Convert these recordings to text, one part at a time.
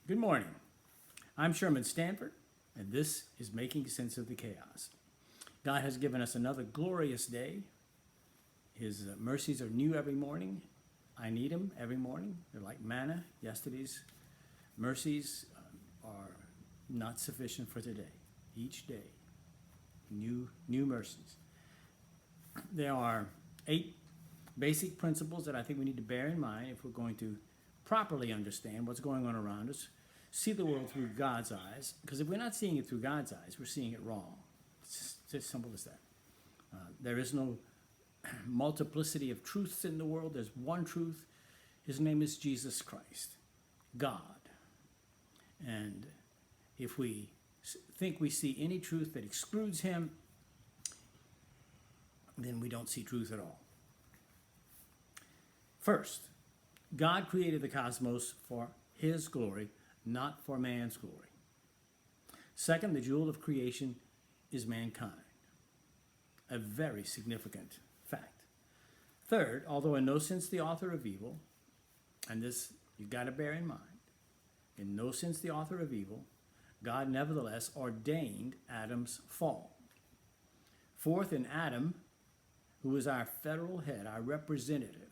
Good morning. I'm Sherman Stanford, and this is Making Sense of the Chaos. God has given us another glorious day. His mercies are new every morning. I need them every morning. They're like manna. Yesterday's mercies are not sufficient for today. Each day, new mercies. There are 8 basic principles that I think we need to bear in mind if we're going to properly understand what's going on around us, see the world through God's eyes, because if we're not seeing it through God's eyes, we're seeing it wrong. It's as simple as that. There is no multiplicity of truths in the world. There's one truth. His name is Jesus Christ, God. And if we think we see any truth that excludes him, then we don't see truth at all. First, God created the cosmos for his glory, not for man's glory. Second, the jewel of creation is mankind. A very significant fact. Third, although in no sense the author of evil, and this you've got to bear in mind, in no sense the author of evil, God nevertheless ordained Adam's fall. Fourth, in Adam, who is our federal head, our representative,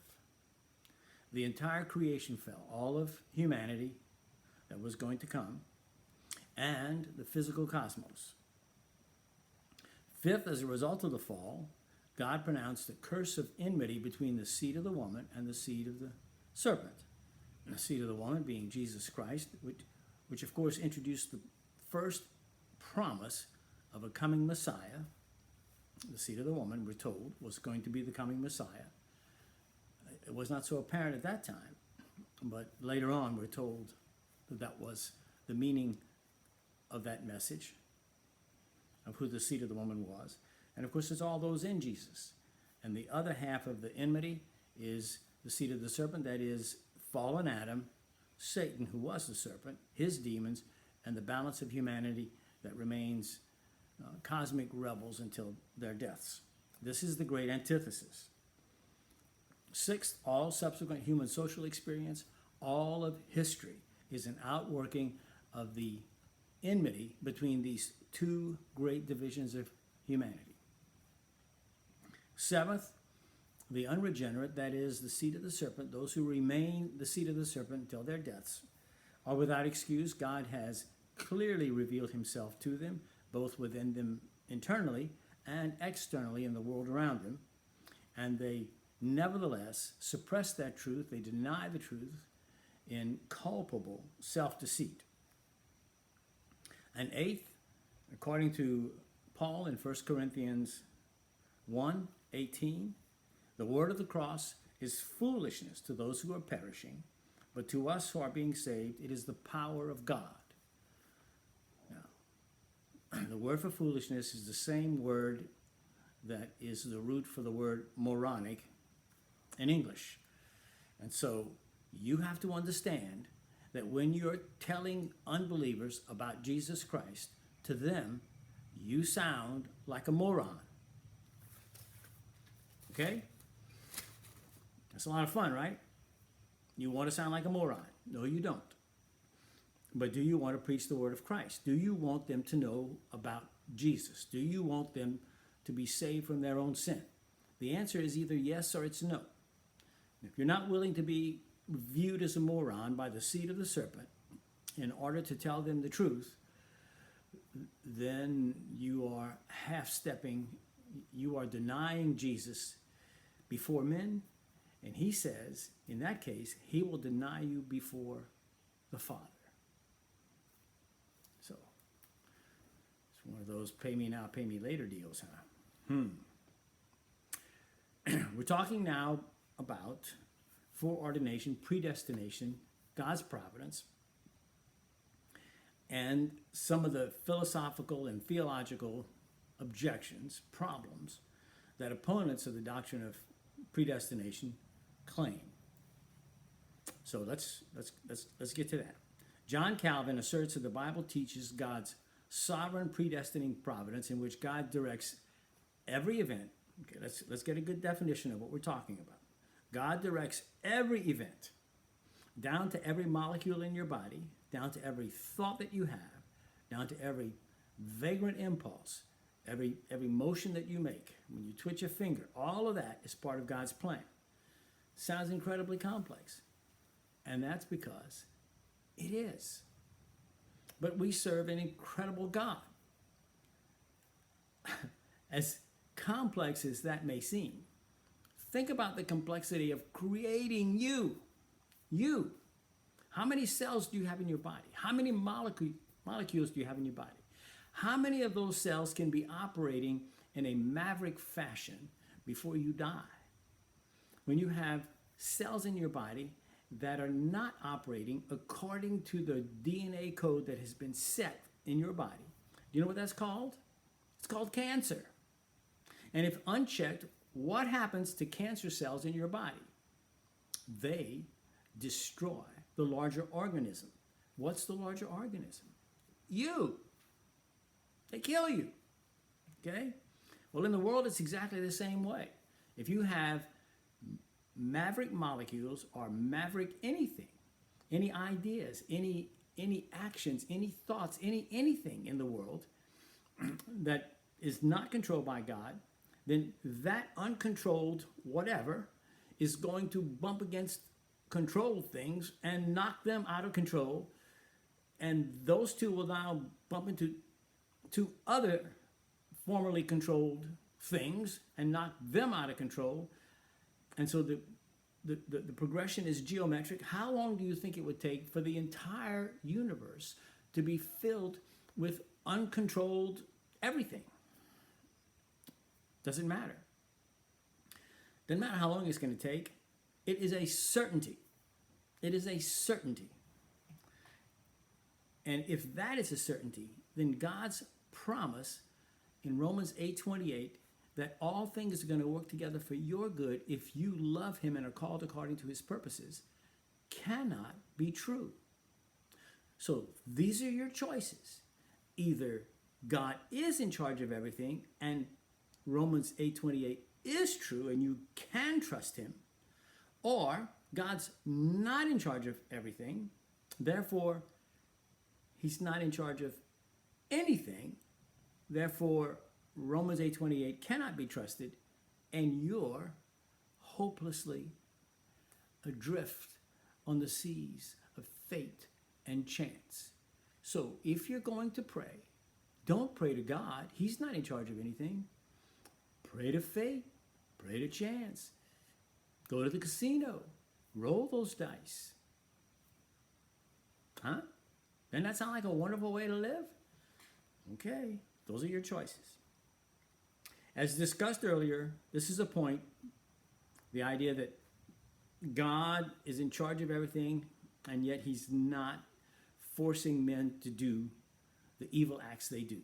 the entire creation fell, all of humanity that was going to come, and the physical cosmos. Fifth, as a result of the fall, God pronounced a curse of enmity between the seed of the woman and the seed of the serpent. And the seed of the woman being Jesus Christ, which of course introduced the first promise of a coming Messiah. The seed of the woman, we're told, was going to be the coming Messiah. It was not so apparent at that time, but later on we're told that that was the meaning of that message, of who the seed of the woman was. And of course, it's all those in Jesus. And the other half of the enmity is the seed of the serpent, that is fallen Adam, Satan, who was the serpent, his demons, and the balance of humanity that remains cosmic rebels until their deaths. This is the great antithesis. Sixth, all subsequent human social experience, all of history, is an outworking of the enmity between these two great divisions of humanity. Seventh, the unregenerate, that is the seed of the serpent, those who remain the seed of the serpent until their deaths, are without excuse. God has clearly revealed himself to them, both within them internally and externally in the world around them, and they nevertheless suppress that truth. They deny the truth in culpable self-deceit. And eighth, according to Paul in 1 Corinthians 1:18, the word of the cross is foolishness to those who are perishing, but to us who are being saved, it is the power of God. Now, the word for foolishness is the same word that is the root for the word moronic in English. And so you have to understand that when you're telling unbelievers about Jesus Christ, to them, you sound like a moron. Okay? That's a lot of fun, right? You want to sound like a moron. No, you don't. But do you want to preach the word of Christ? Do you want them to know about Jesus? Do you want them to be saved from their own sin? The answer is either yes or it's no. If you're not willing to be viewed as a moron by the seed of the serpent in order to tell them the truth, then you are half-stepping, you are denying Jesus before men, and he says, in that case, he will deny you before the Father. So, it's one of those pay me now, pay me later deals, huh? We're talking now about foreordination, predestination, God's providence, and some of the philosophical and theological objections, problems that opponents of the doctrine of predestination claim. So let's get to that. John Calvin asserts that the Bible teaches God's sovereign predestining providence in which God directs every event. Okay, let's get a good definition of what we're talking about. God directs every event down to every molecule in your body, down to every thought that you have, down to every vagrant impulse, every motion that you make, when you twitch your finger, all of that is part of God's plan. Sounds incredibly complex. And that's because it is. But we serve an incredible God. As complex as that may seem, think about the complexity of creating you. You. How many cells do you have in your body? How many molecules do you have in your body? How many of those cells can be operating in a maverick fashion before you die? When you have cells in your body that are not operating according to the DNA code that has been set in your body, do you know what that's called? It's called cancer. And if unchecked, what happens to cancer cells in your body? They destroy the larger organism. What's the larger organism? You. They kill you. Okay? Well, in the world, it's exactly the same way. If you have maverick molecules or maverick anything, any ideas, any actions, any thoughts, anything in the world that is not controlled by God, then that uncontrolled whatever is going to bump against controlled things and knock them out of control. And those two will now bump into two other formerly controlled things and knock them out of control. And so the progression is geometric. How long do you think it would take for the entire universe to be filled with uncontrolled everything? Doesn't matter. Doesn't matter how long it's going to take. It is a certainty. It is a certainty. And if that is a certainty, then God's promise in Romans 8:28 that all things are going to work together for your good if you love him and are called according to his purposes cannot be true. So these are your choices. Either God is in charge of everything and Romans 8:28 is true and you can trust him, or God's not in charge of everything, therefore he's not in charge of anything, therefore Romans 8:28 cannot be trusted, and you're hopelessly adrift on the seas of fate and chance. So if you're going to pray, don't pray to God. He's not in charge of anything. Pray to fate. Pray to chance. Go to the casino. Roll those dice. Huh? Doesn't that sound like a wonderful way to live? Okay, those are your choices. As discussed earlier, this is a point, the idea that God is in charge of everything, and yet he's not forcing men to do the evil acts they do.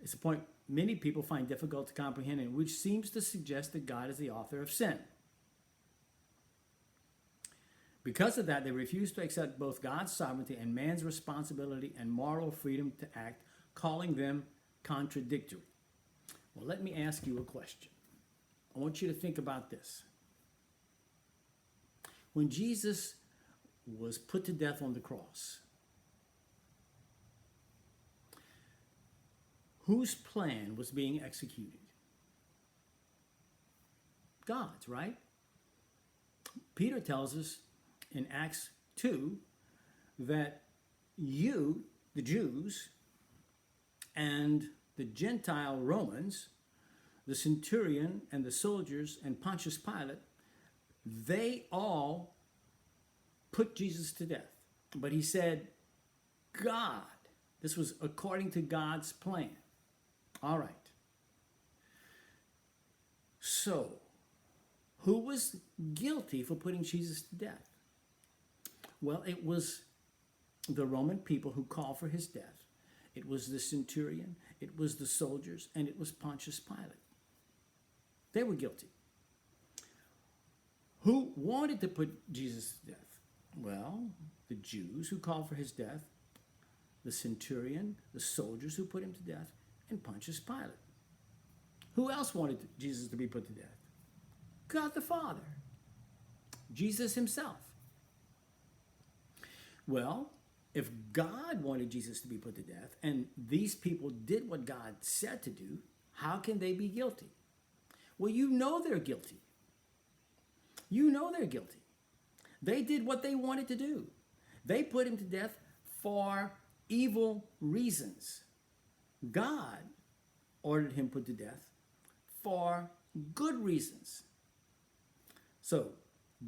It's a point many people find difficult to comprehend, and which seems to suggest that God is the author of sin. Because of that, they refuse to accept both God's sovereignty and man's responsibility and moral freedom to act, calling them contradictory. Well, let me ask you a question. I want you to think about this. When Jesus was put to death on the cross, whose plan was being executed? God's, right? Peter tells us in Acts 2 that you, the Jews, and the Gentile Romans, the centurion and the soldiers and Pontius Pilate, they all put Jesus to death. But he said, God, this was according to God's plan. All right. So, who was guilty for putting Jesus to death? Well, it was the Roman people who called for his death. It was the centurion, it was the soldiers, and it was Pontius Pilate. They were guilty. Who wanted to put Jesus to death? Well, the Jews who called for his death, the centurion, the soldiers who put him to death, and Pontius Pilate. Who else wanted Jesus to be put to death? God the Father. Jesus himself. Well, if God wanted Jesus to be put to death, and these people did what God said to do, how can they be guilty? Well, you know they're guilty. You know they're guilty. They did what they wanted to do. They put him to death for evil reasons. God ordered him put to death for good reasons. So,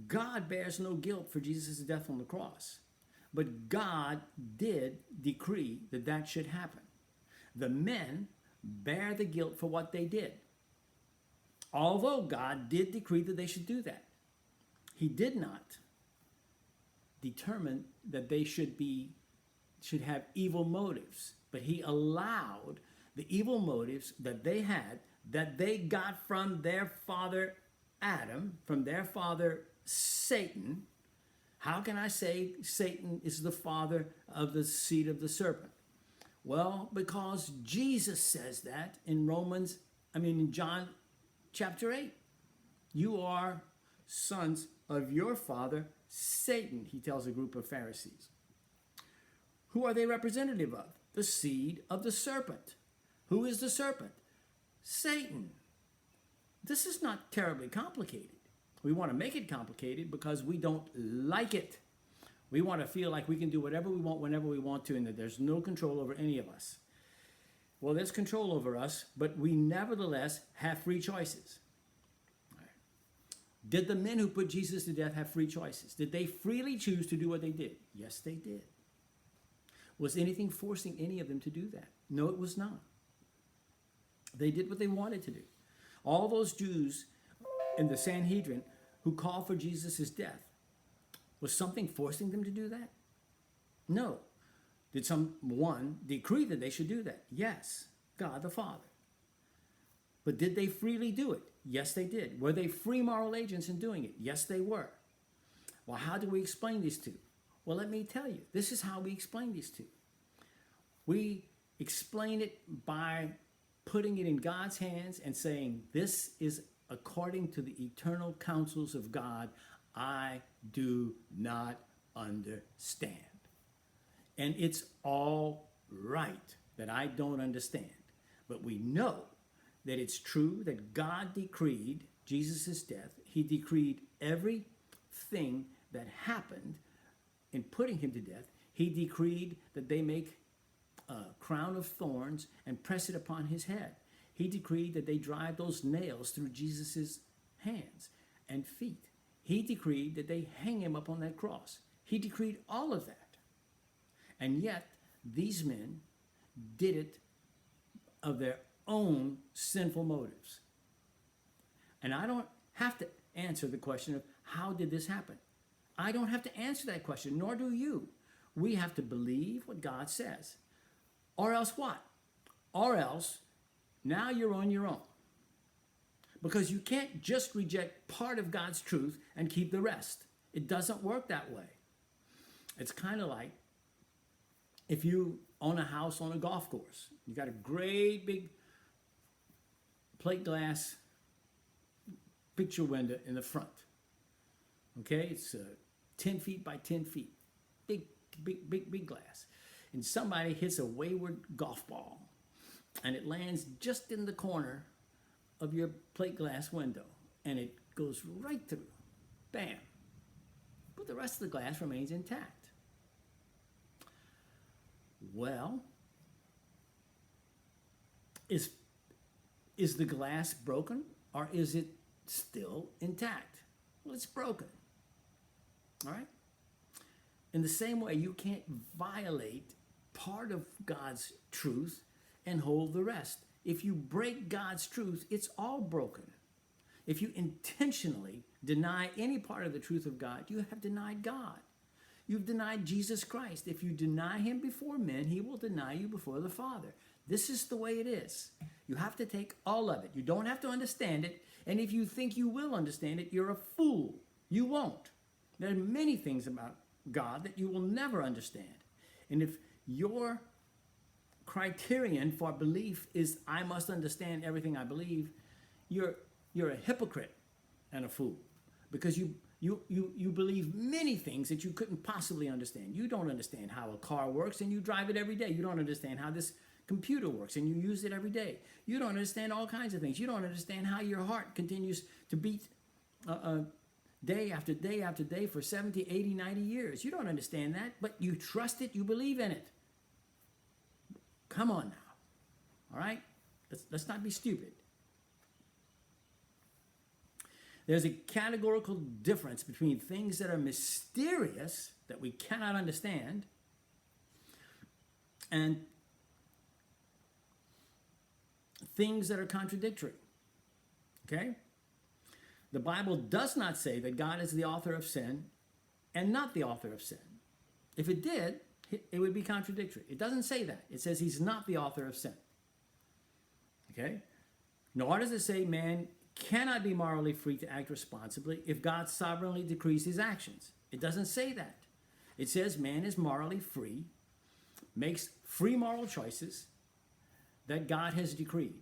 God bears no guilt for Jesus' death on the cross. But God did decree that that should happen. The men bear the guilt for what they did. Although God did decree that they should do that, he did not determine that they should have evil motives, but he allowed the evil motives that they had, that they got from their father Adam, from their father Satan. How can I say Satan is the father of the seed of the serpent? Well, because Jesus says that in John chapter 8. You are sons of your father Satan, he tells a group of Pharisees. Who are they representative of? The seed of the serpent. Who is the serpent? Satan. This is not terribly complicated. We want to make it complicated because we don't like it. We want to feel like we can do whatever we want whenever we want to and that there's no control over any of us. Well, there's control over us, but we nevertheless have free choices. Did the men who put Jesus to death have free choices? Did they freely choose to do what they did? Yes, they did. Was anything forcing any of them to do that? No, it was not. They did what they wanted to do. All those Jews in the Sanhedrin who called for Jesus' death, was something forcing them to do that? No. Did someone decree that they should do that? Yes, God the Father. But did they freely do it? Yes, they did. Were they free moral agents in doing it? Yes, they were. Well, how do we explain these two? Well, let me tell you. This is how we explain these two. We explain it by putting it in God's hands and saying, this is according to the eternal counsels of God. I do not understand. And it's all right that I don't understand. But we know that it's true that God decreed Jesus' death. He decreed everything that happened in putting him to death. He decreed that they make a crown of thorns and press it upon his head. He decreed that they drive those nails through Jesus' hands and feet. He decreed that they hang him up on that cross. He decreed all of that. And yet, these men did it of their own sinful motives. And I don't have to answer the question of how did this happen? I don't have to answer that question, nor do you. We have to believe what God says. Or else what? Or else, now you're on your own. Because you can't just reject part of God's truth and keep the rest. It doesn't work that way. It's kind of like if you own a house on a golf course. You got a great big plate glass picture window in the front. Okay, it's 10 feet by 10 feet. Big glass. And somebody hits a wayward golf ball and it lands just in the corner of your plate glass window and it goes right through. Bam. But the rest of the glass remains intact. Well, is the glass broken or is it still intact? Well, it's broken. All right? In the same way, you can't violate part of God's truth and hold the rest. If you break God's truth, it's all broken. If you intentionally deny any part of the truth of God, you have denied God. You've denied Jesus Christ. If you deny him before men, he will deny you before the Father. This is the way it is. You have to take all of it. You don't have to understand it. And if you think you will understand it, you're a fool. You won't. There are many things about God that you will never understand. And if your criterion for belief is I must understand everything I believe, you're a hypocrite and a fool. Because You believe many things that you couldn't possibly understand. You don't understand how a car works, and you drive it every day. You don't understand how this computer works, and you use it every day. You don't understand all kinds of things. You don't understand how your heart continues to beat day after day after day for 70, 80, 90 years. You don't understand that, but you trust it, you believe in it. Come on now, all right? Let's not be stupid. There's a categorical difference between things that are mysterious, that we cannot understand, and things that are contradictory, okay? The Bible does not say that God is the author of sin and not the author of sin. If it did, it would be contradictory. It doesn't say that. It says he's not the author of sin. Okay? Nor does it say man cannot be morally free to act responsibly if God sovereignly decrees his actions. It doesn't say that. It says man is morally free, makes free moral choices that God has decreed.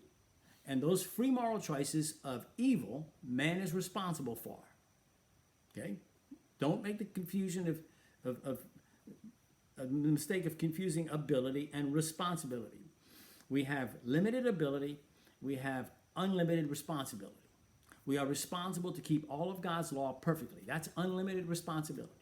And those free moral choices of evil, man is responsible for. Okay? Don't make the confusion of the mistake of confusing ability and responsibility. We have limited ability, we have unlimited responsibility. We are responsible to keep all of God's law perfectly. That's unlimited responsibility.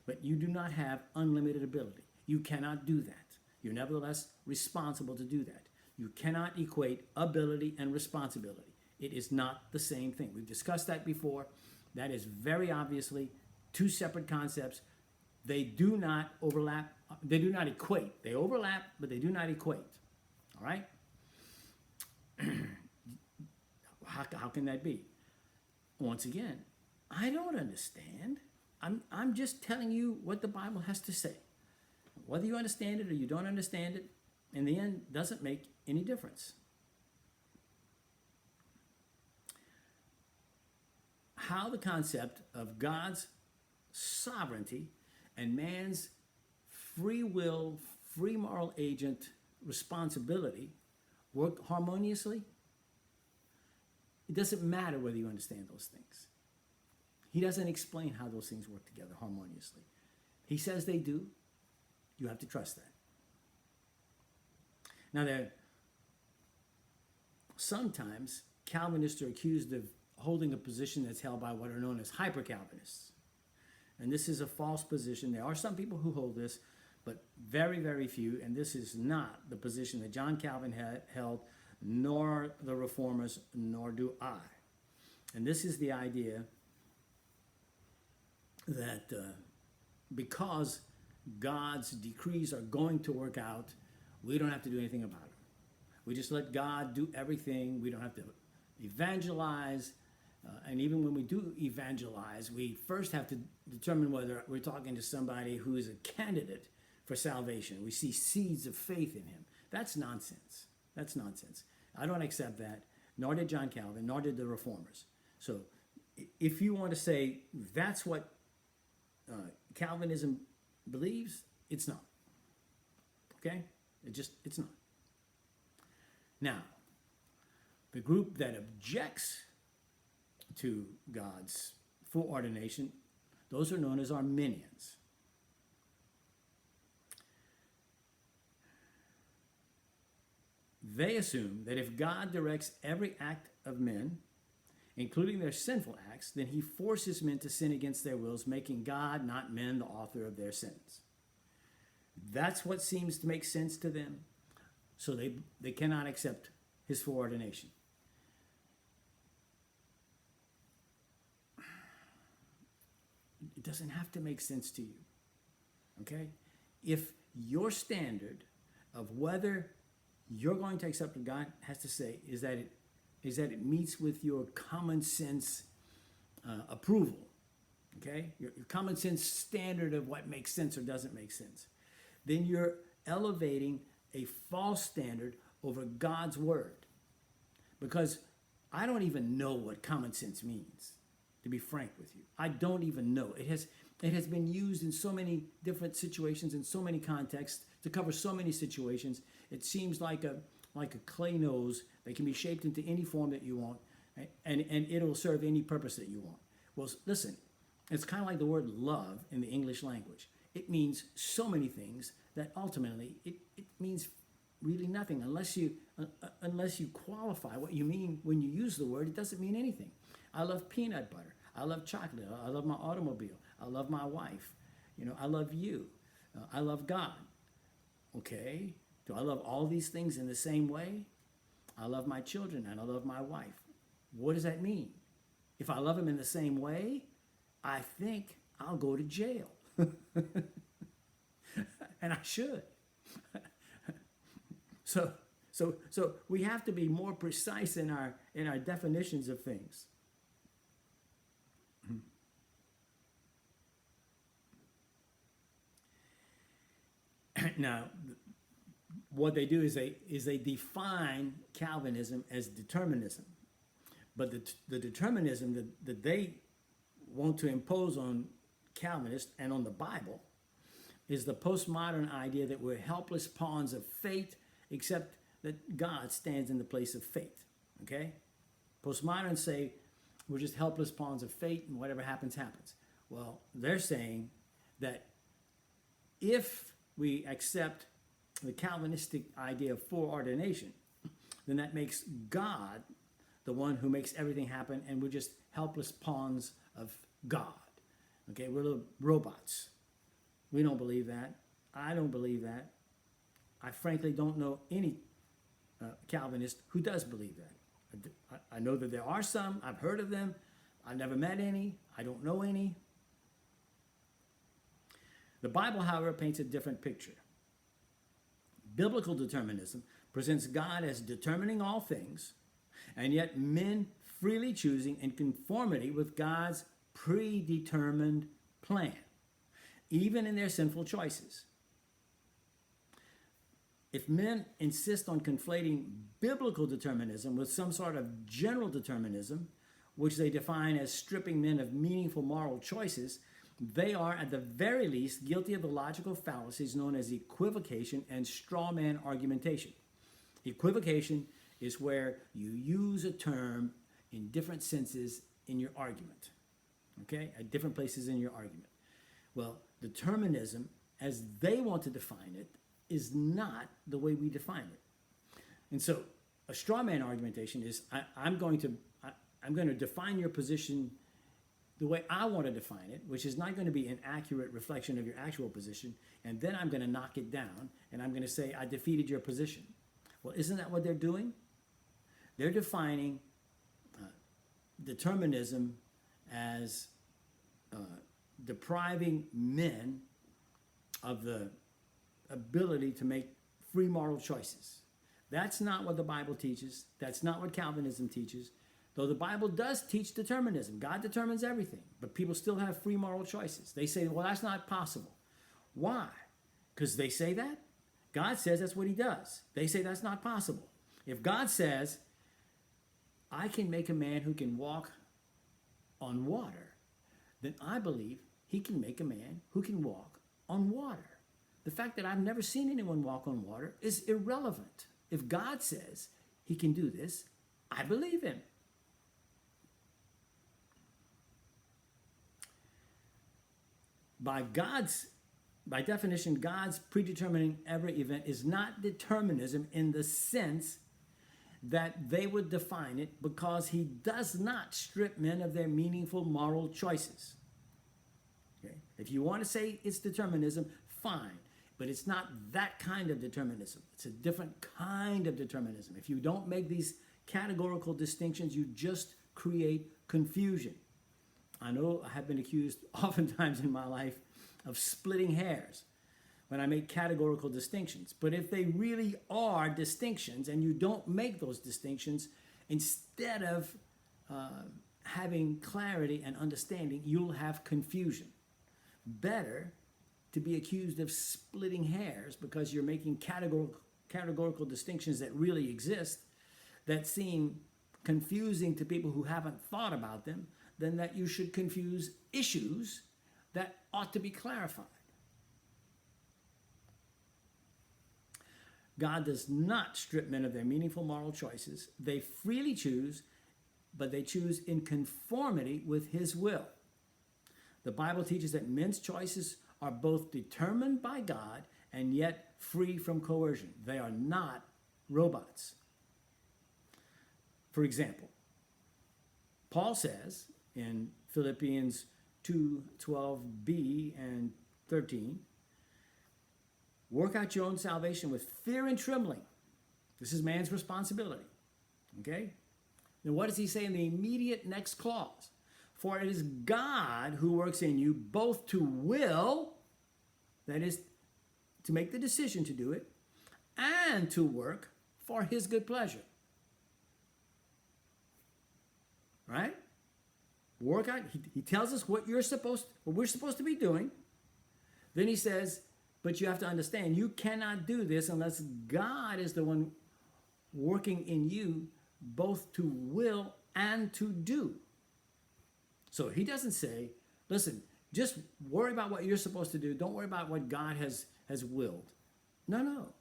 But you do not have unlimited ability. You cannot do that. You're nevertheless responsible to do that. You cannot equate ability and responsibility. It is not the same thing. We've discussed that before. That is very obviously two separate concepts. They do not overlap. They do not equate. They overlap, but they do not equate. All right? How can that be? Once again, I don't understand. I'm just telling you what the Bible has to say. Whether you understand it or you don't understand it, in the end, doesn't make any difference. How the concept of God's sovereignty and man's free will, free moral agent responsibility work harmoniously, it doesn't matter whether you understand those things. He doesn't explain how those things work together harmoniously. He says they do. You have to trust that. Now, sometimes Calvinists are accused of holding a position that's held by what are known as hyper-Calvinists. And this is a false position. There are some people who hold this, but very, very few. And this is not the position that John Calvin held, nor the Reformers, nor do I. And this is the idea that because God's decrees are going to work out, we don't have to do anything about it. We just let God do everything. We don't have to evangelize. And even when we do evangelize, we first have to determine whether we're talking to somebody who is a candidate for salvation. We see seeds of faith in him. That's nonsense. That's nonsense. I don't accept that, nor did John Calvin, nor did the Reformers. So if you want to say that's what Calvinism believes, it's not. Okay? It's not. Now, the group that objects to God's foreordination, those are known as Arminians. They assume that if God directs every act of men, including their sinful acts, then he forces men to sin against their wills, making God, not men, the author of their sins. That's what seems to make sense to them, so they cannot accept his foreordination. It doesn't have to make sense to you, okay? If your standard of whether you're going to accept what God has to say is that it meets with your common sense approval, okay? Your common sense standard of what makes sense or doesn't make sense, then you're elevating a false standard over God's word. Because I don't even know what common sense means, to be frank with you. I don't even know. It has been used in so many different situations, in so many contexts, to cover so many situations. It seems like a clay nose that can be shaped into any form that you want, and it'll serve any purpose that you want. Well, listen, It's kind of like the word love in the English language. It means so many things that ultimately it means really nothing unless you qualify what you mean when you use the word. It doesn't mean anything. I love peanut butter. I love chocolate. I love my automobile. I love my wife. I love you. I love God. Okay? Do I love all these things in the same way? I love my children and I love my wife. What does that mean? If I love them in the same way, I think I'll go to jail. And I should. So we have to be more precise in our definitions of things. Now, what they do is they define Calvinism as determinism, but the determinism that they want to impose on Calvinists and on the Bible is the postmodern idea that we're helpless pawns of fate, except that God stands in the place of fate. Okay? Postmoderns say we're just helpless pawns of fate, and whatever happens, happens. Well, they're saying that if we accept the Calvinistic idea of foreordination, then that makes God the one who makes everything happen, and we're just helpless pawns of God. Okay, we're little robots. We don't believe that. I don't believe that. I frankly don't know any Calvinist who does believe that. I know that there are some. I've heard of them. I've never met any. I don't know any. The Bible, however, paints a different picture. Biblical determinism presents God as determining all things, and yet men freely choosing in conformity with God's predetermined plan, even in their sinful choices. If men insist on conflating biblical determinism with some sort of general determinism, which they define as stripping men of meaningful moral choices, they are at the very least guilty of the logical fallacies known as equivocation and straw man argumentation. Equivocation is where you use a term in different senses in your argument, okay, at different places in your argument. Well, determinism, as they want to define it, is not the way we define it. And so a straw man argumentation is I'm going to define your position the way I want to define it, which is not going to be an accurate reflection of your actual position, and then I'm going to knock it down, and I'm going to say I defeated your position. Well, isn't that what they're doing? They're defining determinism as depriving men of the ability to make free moral choices. That's not what the Bible teaches. That's not what Calvinism teaches. Though the Bible does teach determinism. God determines everything, but people still have free moral choices. They say, well, that's not possible. Why? Because they say that? God says that's what he does. They say that's not possible. If God says, I can make a man who can walk on water, then I believe he can make a man who can walk on water. The fact that I've never seen anyone walk on water is irrelevant. If God says he can do this, I believe him. By definition, God's predetermining every event is not determinism in the sense that they would define it, because he does not strip men of their meaningful moral choices. Okay? If you want to say it's determinism, fine, but it's not that kind of determinism. It's a different kind of determinism. If you don't make these categorical distinctions, you just create confusion. I know I have been accused oftentimes in my life of splitting hairs when I make categorical distinctions. But if they really are distinctions and you don't make those distinctions, instead of having clarity and understanding, you'll have confusion. Better to be accused of splitting hairs because you're making categorical distinctions that really exist, that seem confusing to people who haven't thought about them, than that you should confuse issues that ought to be clarified. God does not strip men of their meaningful moral choices. They freely choose, but they choose in conformity with his will. The Bible teaches that men's choices are both determined by God and yet free from coercion. They are not robots. For example, Paul says in Philippians 2:12b and 13, work out your own salvation with fear and trembling. This is man's responsibility. Okay? Then what does he say in the immediate next clause? For it is God who works in you both to will, that is, to make the decision to do it, and to work for his good pleasure. Right? Work out. He tells us what we're supposed to be doing. Then he says, but you have to understand, you cannot do this unless God is the one working in you both to will and to do. So he doesn't say, listen, just worry about what you're supposed to do. Don't worry about what God has willed. No.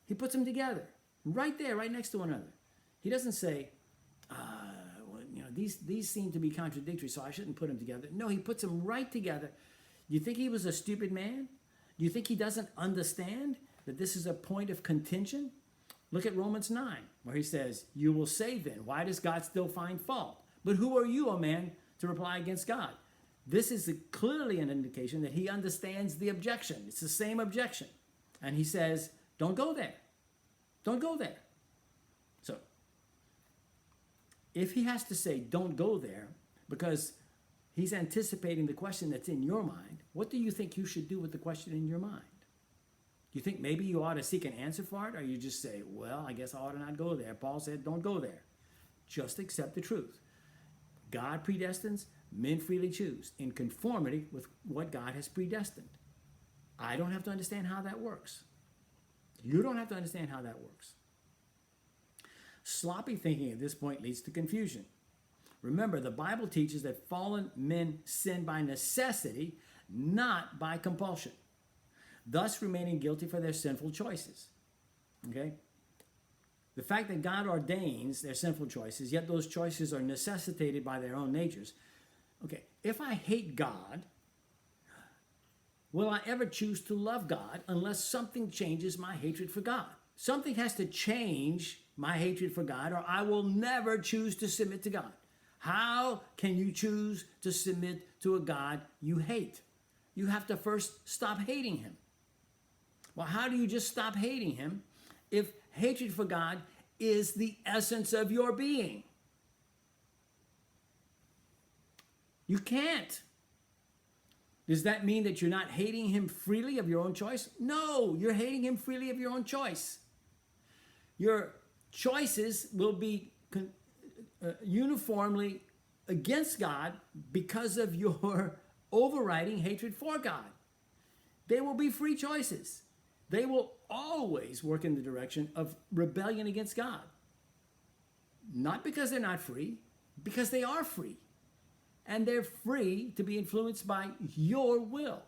He puts them together right there, right next to one another. He doesn't say, these seem to be contradictory, so I shouldn't put them together. No, he puts them right together. You think he was a stupid man? Do you think he doesn't understand that this is a point of contention? Look at Romans 9, where he says, you will say then, why does God still find fault? But who are you, O man, to reply against God? This is clearly an indication that he understands the objection. It's the same objection. And he says, don't go there. Don't go there. So, if he has to say, don't go there, because he's anticipating the question that's in your mind, what do you think you should do with the question in your mind? Do you think maybe you ought to seek an answer for it? Or you just say, well, I guess I ought to not go there. Paul said, don't go there. Just accept the truth. God predestines, men freely choose, in conformity with what God has predestined. I don't have to understand how that works. You don't have to understand how that works. Sloppy thinking at this point leads to confusion. Remember, the Bible teaches that fallen men sin by necessity, not by compulsion, thus remaining guilty for their sinful choices. Okay? The fact that God ordains their sinful choices, yet those choices are necessitated by their own natures. Okay, if I hate God, will I ever choose to love God unless something changes my hatred for God? Something has to change my hatred for God, or I will never choose to submit to God. How can you choose to submit to a God you hate? You have to first stop hating him. Well, how do you just stop hating him if hatred for God is the essence of your being? You can't. Does that mean that you're not hating him freely of your own choice? No, you're hating him freely of your own choice. Your choices will be uniformly against God because of your overriding hatred for God. They will be free choices. They will always work in the direction of rebellion against God. Not because they're not free, because they are free. And they're free to be influenced by your will.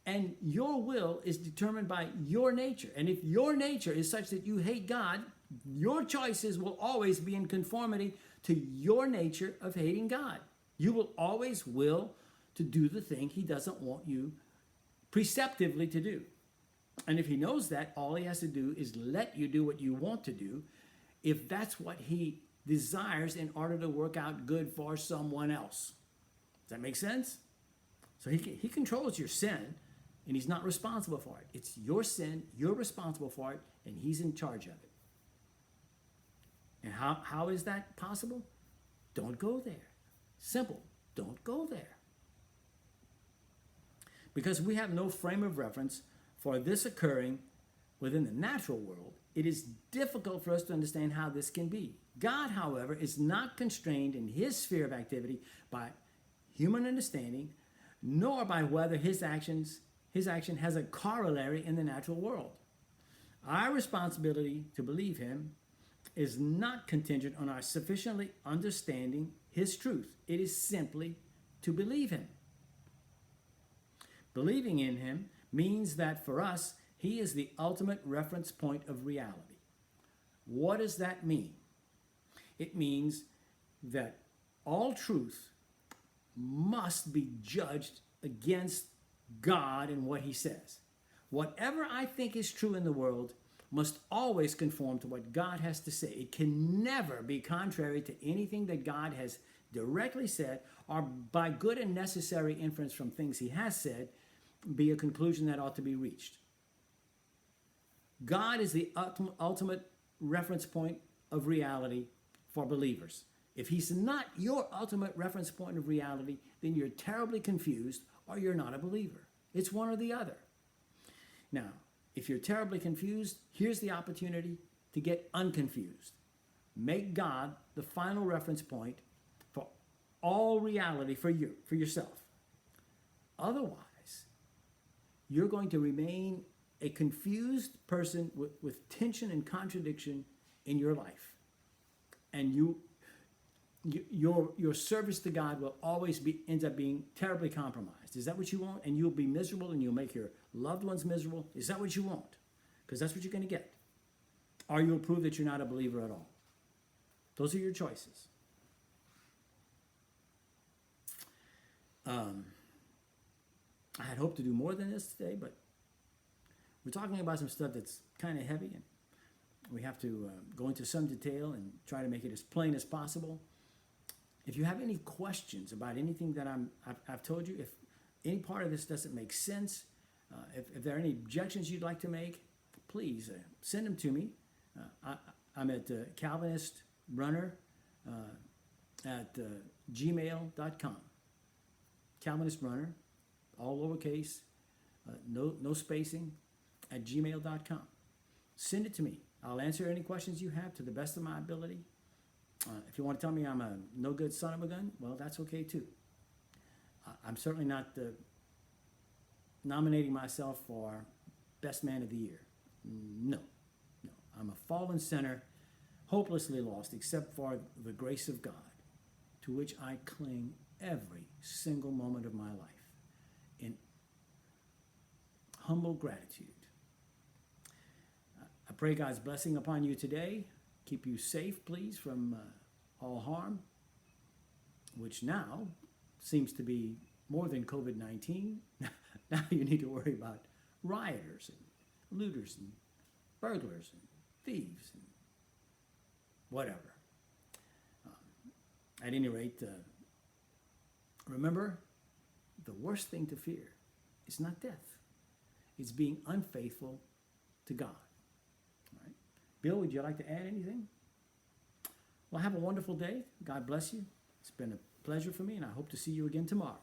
And your will is determined by your nature. And if your nature is such that you hate God, your choices will always be in conformity to your nature of hating God. You will always will to do the thing he doesn't want you preceptively to do. And if he knows that, all he has to do is let you do what you want to do, if that's what he desires in order to work out good for someone else. Does that make sense? So he controls your sin, and he's not responsible for it. It's your sin, you're responsible for it, and he's in charge of it. And how is that possible? Don't go there. Simple. Don't go there. Because we have no frame of reference for this occurring within the natural world, it is difficult for us to understand how this can be. God, however, is not constrained in his sphere of activity by human understanding, nor by whether his action has a corollary in the natural world. Our responsibility to believe him is not contingent on our sufficiently understanding his truth. It is simply to believe him. Believing in him means that for us, he is the ultimate reference point of reality. What does that mean? It means that all truth must be judged against God and what he says. Whatever I think is true in the world must always conform to what God has to say. It can never be contrary to anything that God has directly said, or by good and necessary inference from things he has said, be a conclusion that ought to be reached. God is the ultimate reference point of reality for believers. If he's not your ultimate reference point of reality, then you're terribly confused or you're not a believer. It's one or the other. Now, if you're terribly confused, here's the opportunity to get unconfused. Make God the final reference point for all reality for you, for yourself. Otherwise, you're going to remain a confused person with tension and contradiction in your life. And your service to God will always ends up being terribly compromised. Is that what you want? And you'll be miserable and you'll make your loved ones miserable. Is that what you want? Because that's what you're going to get. Or you'll prove that you're not a believer at all. Those are your choices. I had hoped to do more than this today, but we're talking about some stuff that's kind of heavy, and we have to go into some detail and try to make it as plain as possible. If you have any questions about anything that I've told you, if any part of this doesn't make sense, if there are any objections you'd like to make, please send them to me. I'm at Calvinist Runner at gmail.com. Calvinist Runner, all lowercase, no spacing, at gmail.com. Send it to me. I'll answer any questions you have to the best of my ability. If you want to tell me I'm a no good son of a gun, well, that's okay too. I'm certainly not nominating myself for best man of the year. No. I'm a fallen sinner, hopelessly lost, except for the grace of God, to which I cling every single moment of my life in humble gratitude. I pray God's blessing upon you today. Keep you safe, please, from all harm, which now seems to be more than COVID-19. Now you need to worry about rioters and looters and burglars and thieves and whatever. At any rate, remember, the worst thing to fear is not death. It's being unfaithful to God. All right. Bill, would you like to add anything? Well, have a wonderful day. God bless you. It's been a pleasure for me, and I hope to see you again tomorrow.